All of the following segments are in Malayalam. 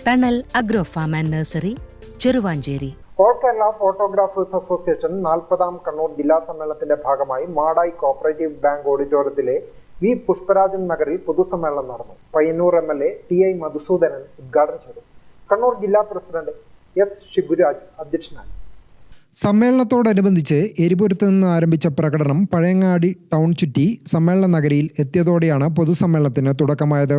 തണൽ agro farm and nursery, Cheruvanchery. All Kerala photographers association 40ാം കണ്ണൂർ ജില്ലാ സമ്മേളനത്തിന്റെ ഭാഗമായി മാടായി കോഓപ്പറേറ്റീവ് ബാങ്ക് ഓഡിറ്റോറിയത്തിലെ വി പുഷ്പരാജൻ നഗറിൽ പൊതുസമ്മേളനം നടന്നു. പയ്യന്നൂർ MLA TI മധുസൂദനൻ ഉദ്ഘാടനം ചെയ്തു. കണ്ണൂർ ജില്ലാ പ്രസിഡന്റ് S ശിബുരാജ് അധ്യക്ഷനായി. സമ്മേളനത്തോടനുബന്ധിച്ച് എരിപുരത്ത് നിന്ന് ആരംഭിച്ച പ്രകടനം പഴയങ്ങാടി ടൗൺ ചുറ്റി സമ്മേളന നഗരിയിൽ എത്തിയതോടെയാണ് പൊതുസമ്മേളനത്തിന് തുടക്കമായത്.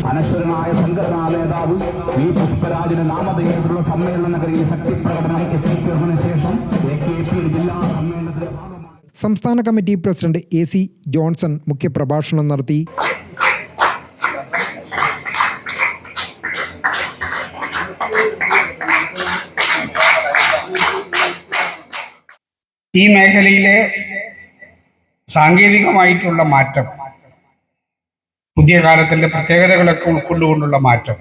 അനശ്വരനായ സംഘടനാ നേതാവ് വി പുഷ്പരാജന് നാമധേയത്തിലുള്ള സമ്മേളന നഗരിയിൽ ശക്തിപ്രകടനം എത്തിച്ചേർന്നതിന് ശേഷം ജില്ലാ സമ്മേളനത്തിന്റെ ഭാഗമായി സംസ്ഥാന കമ്മിറ്റി പ്രസിഡന്റ് AC ജോൺസൺ മുഖ്യപ്രഭാഷണം നടത്തി. ഈ മേഖലയിലെ സാങ്കേതികമായിട്ടുള്ള മാറ്റം, പുതിയ കാലത്തിന്റെ പ്രത്യേകതകളൊക്കെ ഉൾക്കൊണ്ടുകൊണ്ടുള്ള മാറ്റം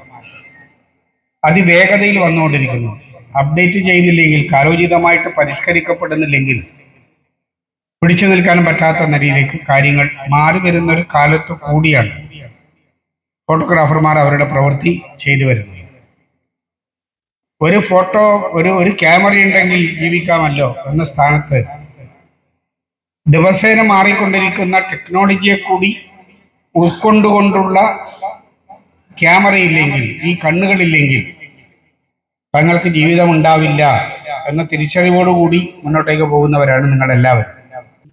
അതിവേഗതയിൽ വന്നുകൊണ്ടിരിക്കുന്നു. അപ്ഡേറ്റ് ചെയ്തില്ലെങ്കിൽ, കാലോചിതമായിട്ട് പരിഷ്കരിക്കപ്പെടുന്നില്ലെങ്കിൽ പിടിച്ചു നിൽക്കാൻ പറ്റാത്ത നിലയിലേക്ക് കാര്യങ്ങൾ മാറി വരുന്ന ഒരു കാലത്ത് കൂടിയാണ് ഫോട്ടോഗ്രാഫർമാർ അവരുടെ പ്രവൃത്തി ചെയ്തു വരുന്നത്. ഒരു ക്യാമറ ഉണ്ടെങ്കിൽ ജീവിക്കാമല്ലോ എന്ന സ്ഥാനത്ത് ദിവസേന മാറിക്കൊണ്ടിരിക്കുന്ന ടെക്നോളജിയെ കൂടി ഉൾക്കൊണ്ടുകൊണ്ടുള്ള ക്യാമറയില്ലെങ്കിൽ, ഈ കണ്ണുകളില്ലെങ്കിൽ തങ്ങൾക്ക് ജീവിതം ഉണ്ടാവില്ല എന്ന തിരിച്ചറിവോടുകൂടി മുന്നോട്ടേക്ക് പോകുന്നവരാണ് നിങ്ങളെല്ലാവരും.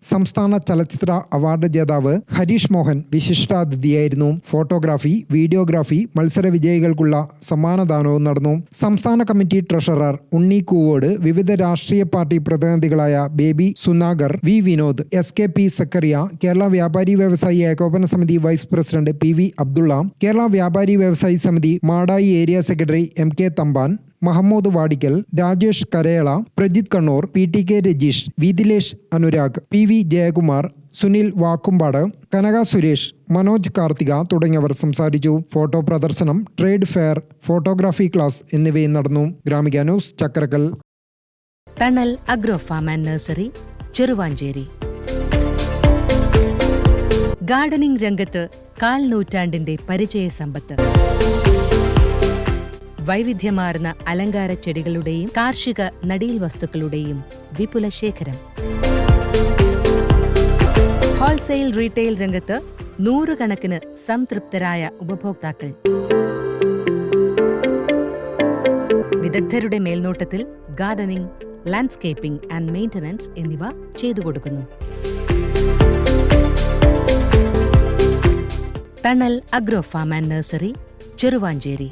സംസ്ഥാന ചലച്ചിത്ര അവാർഡ് ജേതാവ് ഹരീഷ് മോഹൻ വിശിഷ്ടാതിഥിയായിരുന്നു. ഫോട്ടോഗ്രാഫി, വീഡിയോഗ്രാഫി മത്സര വിജയികൾക്കുള്ള സമ്മാനദാനവും നടന്നു. സംസ്ഥാന കമ്മിറ്റി ട്രഷറർ ഉണ്ണി കൂവോട്, വിവിധ രാഷ്ട്രീയ പാർട്ടി പ്രതിനിധികളായ Baby Sunagar, V Vinod, SKP Sakkariya, Kerala Vyapari Vyavasayi Ekopana Samithi vice president PV Abdulla, Kerala Vyapari Vyavasayi Samithi Madayi area secretary MK Thampan, Mahamood Vadikkal, Rajesh Karela, Prajith Kannur, PTK Rajeesh, Vidilesh Anurag, PV Jayakumar, Sunil Vakkumpad, Kanaka Suresh, Manoj Karthika തുടങ്ങിയവർ സംസാരിച്ചു. ഫോട്ടോ പ്രദർശനം, ട്രേഡ് ഫെയർ, ഫോട്ടോഗ്രാഫി ക്ലാസ് എന്നിവയും നടന്നു. Gramika news, Chakkarakkal. Thanal agro farm and nursery, Cheruvanchery. Gardening രംഗത്ത് 1/4 നൂറ്റാണ്ടിന്റെ പരിചയ സമ്പത്ത്. വൈവിധ്യമാർന്ന അലങ്കാര ചെടികളുടെയും കാർഷിക നടീൽ വസ്തുക്കളുടെയും വിപുല ശേഖരം. ഹോൾസെയിൽ റീറ്റെയിൽ രംഗത്ത് 100 കണക്കിന് സംതൃപ്തരായ ഉപഭോക്താക്കൾ. വിദഗ്ധരുടെ മേൽനോട്ടത്തിൽ ഗാർഡനിംഗ്, ലാൻഡ്സ്കേപ്പിംഗ് ആൻഡ് മെയിന്റനൻസ് എന്നിവ ചെയ്തു കൊടുക്കുന്നു. Thanal agro farm and nursery, Cheruvanchery.